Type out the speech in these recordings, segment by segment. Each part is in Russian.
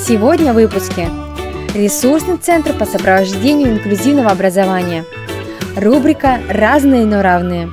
Сегодня в выпуске ресурсный центр по сопровождению инклюзивного образования. Рубрика «Разные, но равные».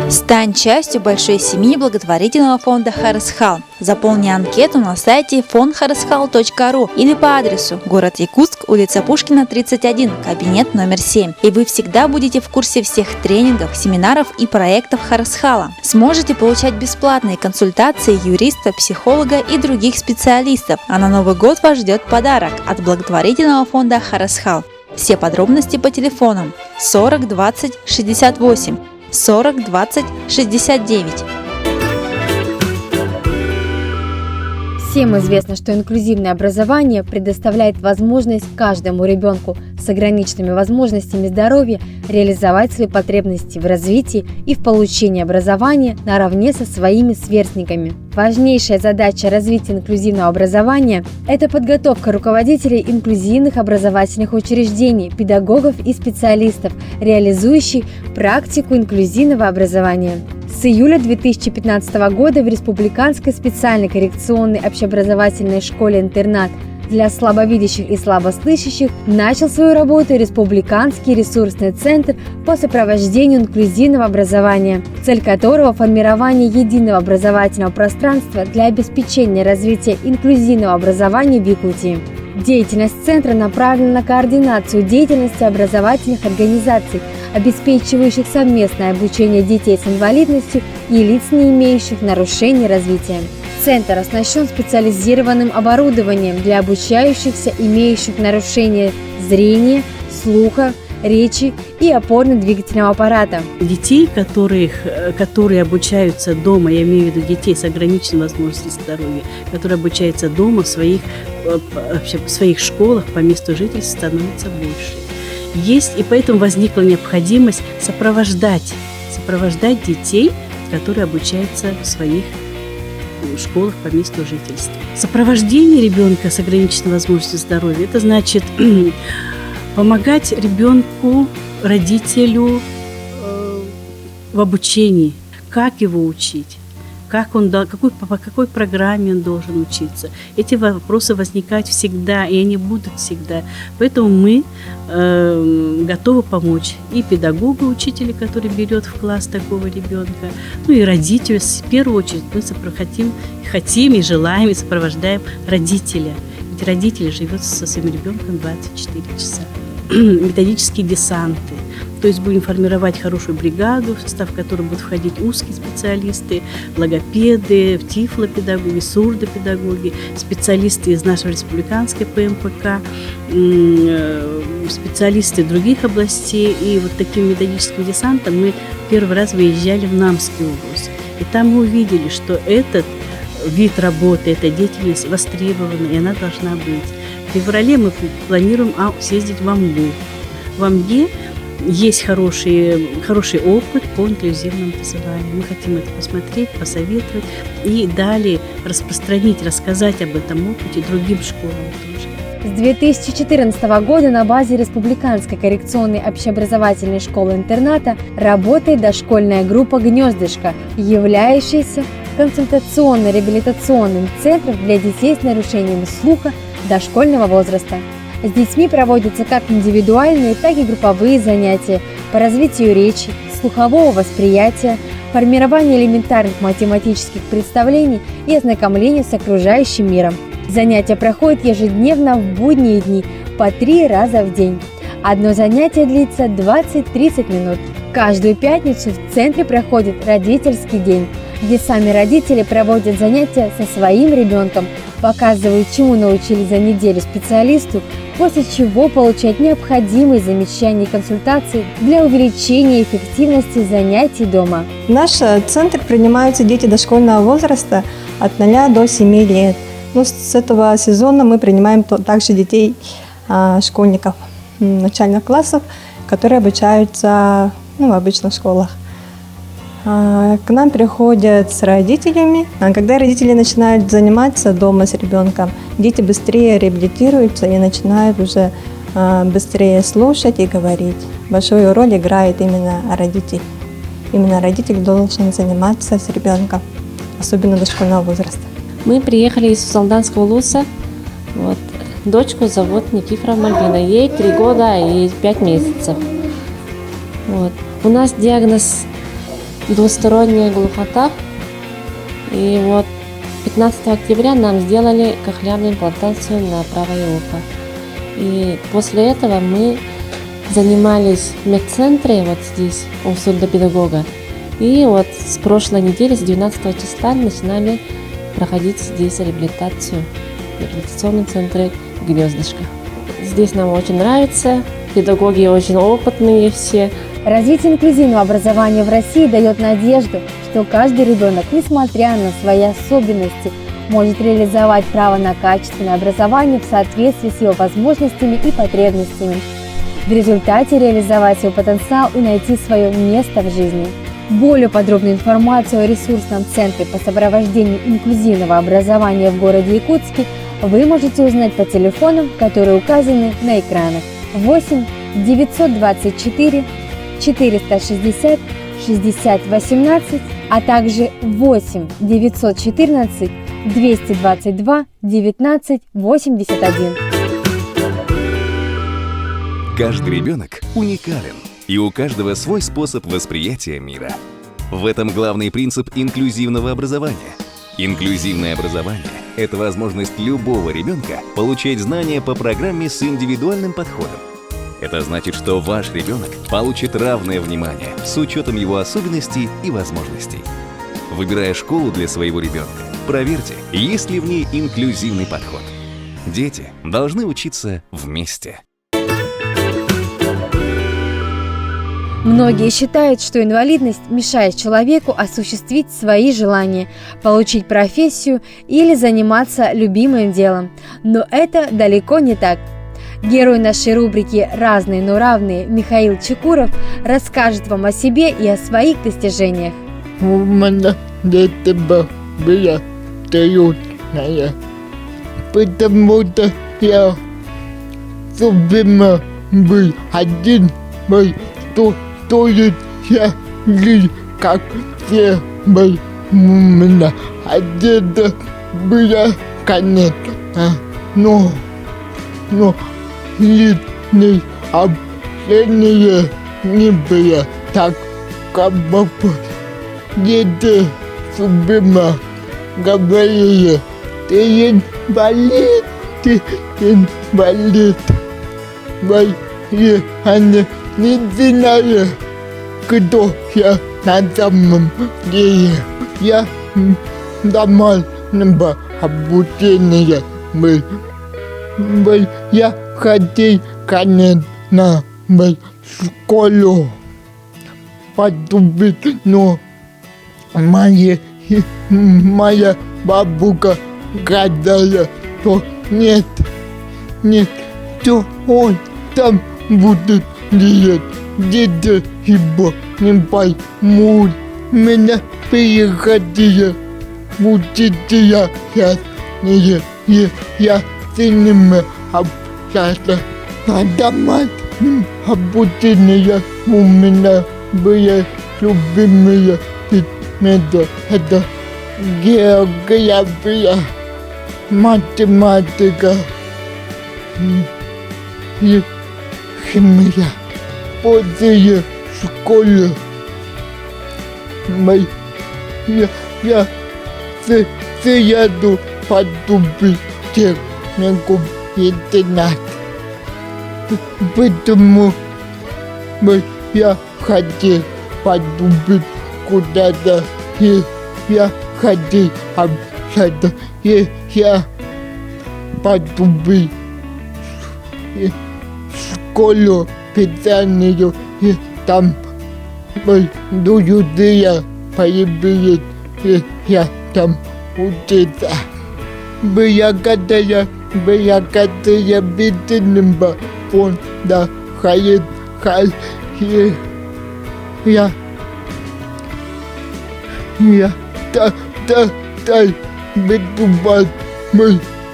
Стань частью большой семьи благотворительного фонда Харысхал. Заполни анкету на сайте fondharyskhal.ru или по адресу город Якутск, улица Пушкина, 31, кабинет номер 7. И вы всегда будете в курсе всех тренингов, семинаров и проектов Харысхала. Сможете получать бесплатные консультации юриста, психолога и других специалистов. А на Новый год вас ждет подарок от благотворительного фонда Харысхал. Все подробности по телефонам 40 20 68. 40 20 69. Всем известно, что инклюзивное образование предоставляет возможность каждому ребенку с ограниченными возможностями здоровья реализовать свои потребности в развитии и в получении образования наравне со своими сверстниками. Важнейшая задача развития инклюзивного образования – это подготовка руководителей инклюзивных образовательных учреждений, педагогов и специалистов, реализующих практику инклюзивного образования. С июля 2015 года в Республиканской специальной коррекционной общеобразовательной школе-интернат для слабовидящих и слабослышащих начал свою работу Республиканский ресурсный центр по сопровождению инклюзивного образования, цель которого – формирование единого образовательного пространства для обеспечения развития инклюзивного образования в Якутии. Деятельность центра направлена на координацию деятельности образовательных организаций, обеспечивающих совместное обучение детей с инвалидностью и лиц, не имеющих нарушений развития. Центр оснащен специализированным оборудованием для обучающихся, имеющих нарушения зрения, слуха, речи и опорно-двигательного аппарата. Детей, которые обучаются дома, я имею в виду детей с ограниченной возможностью здоровья, которые обучаются дома в своих школах по месту жительства, становится больше. И поэтому возникла необходимость сопровождать детей, которые обучаются в своих школах по месту жительства. Сопровождение ребенка с ограниченной возможностью здоровья – это значит помогать ребенку, родителю в обучении, как его учить, по какой программе он должен учиться. Эти вопросы возникают всегда, и они будут всегда. Поэтому мы готовы помочь и педагогу, учителю, который берет в класс такого ребенка, и родителю. В первую очередь мы хотим и желаем, и сопровождаем родителя. Ведь родитель живет со своим ребенком 24 часа. Методические десанты. То есть будем формировать хорошую бригаду, в состав которой будут входить узкие специалисты, логопеды, тифлопедагоги, сурдопедагоги, специалисты из нашего республиканской ПМПК, специалисты других областей. И вот таким методическим десантом мы первый раз выезжали в Намскую область. И там мы увидели, что этот вид работы, эта деятельность востребована, и она должна быть. В феврале мы планируем съездить в Амгу. В Амге есть хороший опыт по инклюзивному образованию. Мы хотим это посмотреть, посоветовать и далее рассказать об этом опыте другим школам тоже. С 2014 года на базе Республиканской коррекционной общеобразовательной школы-интерната работает дошкольная группа «Гнездышко», являющаяся консультационно-реабилитационным центром для детей с нарушением слуха дошкольного возраста. С детьми проводятся как индивидуальные, так и групповые занятия по развитию речи, слухового восприятия, формированию элементарных математических представлений и ознакомлению с окружающим миром. Занятия проходят ежедневно в будние дни по 3 раза в день. Одно занятие длится 20-30 минут. Каждую пятницу в центре проходит родительский день, где сами родители проводят занятия со своим ребенком, показывают, чему научились за неделю специалисту, после чего получают необходимые замечания и консультации для увеличения эффективности занятий дома. В наш центр принимаются дети дошкольного возраста от 0 до 7 лет. С этого сезона мы принимаем также детей, школьников начальных классов, которые обучаются в обычных школах. К нам приходят с родителями. Когда родители начинают заниматься дома с ребенком, дети быстрее реабилитируются и начинают уже быстрее слушать и говорить. Большую роль играет именно родитель. Именно родитель должен заниматься с ребенком, особенно дошкольного возраста. Мы приехали из Салданского Улуса. Вот. Дочку зовут Никифорова Мальвина. Ей 3 года и 5 месяцев. Вот. У нас диагноз двусторонняя глухота. И вот 15 октября нам сделали кохлеарную имплантацию на правое ухо. И после этого мы занимались в медцентре вот здесь, у сурдопедагога. И вот с прошлой недели, с 12 числа, начинали проходить здесь реабилитацию в реабилитационном центре «Гнездышко». Здесь нам очень нравится, педагоги очень опытные все. Развитие инклюзивного образования в России дает надежду, что каждый ребенок, несмотря на свои особенности, может реализовать право на качественное образование в соответствии с его возможностями и потребностями. В результате реализовать свой потенциал и найти свое место в жизни. Более подробную информацию о ресурсном центре по сопровождению инклюзивного образования в городе Якутске вы можете узнать по телефонам, которые указаны на экранах. 8 924 460 60 18, а также 8 914 222 19 81. Каждый ребенок уникален, и у каждого свой способ восприятия мира. В этом главный принцип инклюзивного образования. Инклюзивное образование – это возможность любого ребенка получать знания по программе с индивидуальным подходом. Это значит, что ваш ребенок получит равное внимание с учетом его особенностей и возможностей. Выбирая школу для своего ребенка, проверьте, есть ли в ней инклюзивный подход. Дети должны учиться вместе. Многие считают, что инвалидность мешает человеку осуществить свои желания, получить профессию или заниматься любимым делом. Но это далеко не так. Герой нашей рубрики «Разные, но равные» Михаил Чекуров расскажет вам о себе и о своих достижениях. У меня это была трудная, потому что я все время был один, стоит я жил, как все был. У меня одежда была, конечно, но личное общение не было так, как бы дети все время говорили: ты инвалид, ты инвалид. Они не знали, кто я на самом деле. Я домашнего обучения был. Я хотел, конечно, в школу поступить, но моя бабушка сказала, что нет, что он там будет делать. Дети его не поймут. Меня переходили в учителя частные, и я с ними общался. На домашнем обучении у меня были любимые предметы. Это география, математика и химия. После школы я сразу поступил в техникум интернат. Потому я хотел поступить куда-то, и я хотел общаться, и я поступил в школу специальную, и там друзья появились, и я там учился. Благодаря бедственного фонда Харисхал я стал выступать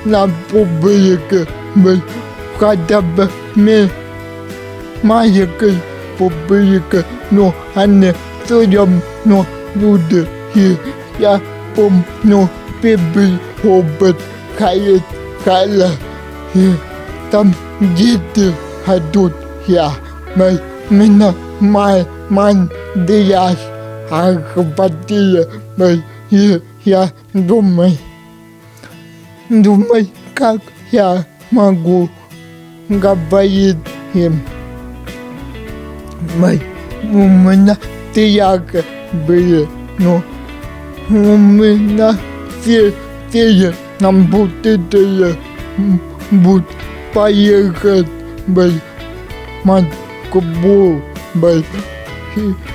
на публике, хотя бы маленькой публике, но они все равно люди. И я помню первый опыт Хаят Хала. И там дети идут, я меня ман дияс ахватила, и я думаю, как я могу говорить им. У меня тяга были, но у меня все нам будет поехать в Москву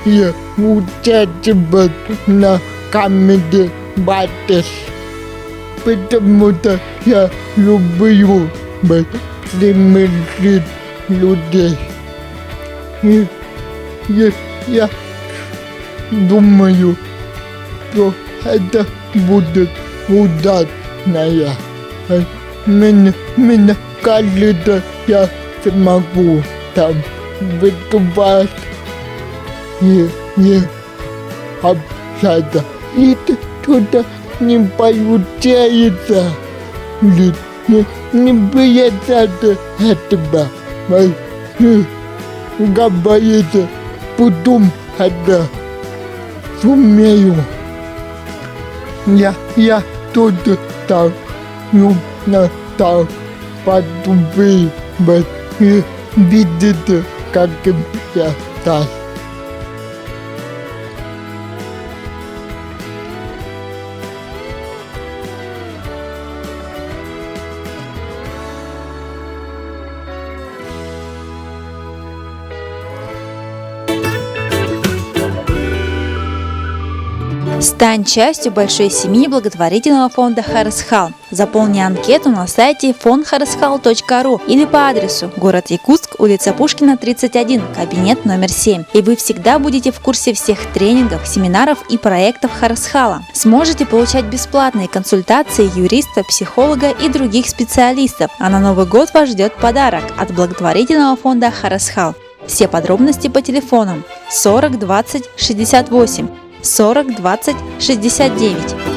и участвовать на Comedy Battles, потому что я люблю смешить людей. И я думаю, что это будет удачная. Мне кажется, я смогу там выступать и общаться. И что-то не получается. Не бояться этого. Говорится, потом это сумею. Я тоже так нужно так поступить и видите, каким я стал. Стань частью большой семьи благотворительного фонда Харысхал. Заполни анкету на сайте fondharyskhal.ru или по адресу город Якутск, улица Пушкина, 31, кабинет номер 7. И вы всегда будете в курсе всех тренингов, семинаров и проектов Харысхала. Сможете получать бесплатные консультации юриста, психолога и других специалистов. А на Новый год вас ждет подарок от благотворительного фонда Харысхал. Все подробности по телефонам 40 20 68, 40 20 69.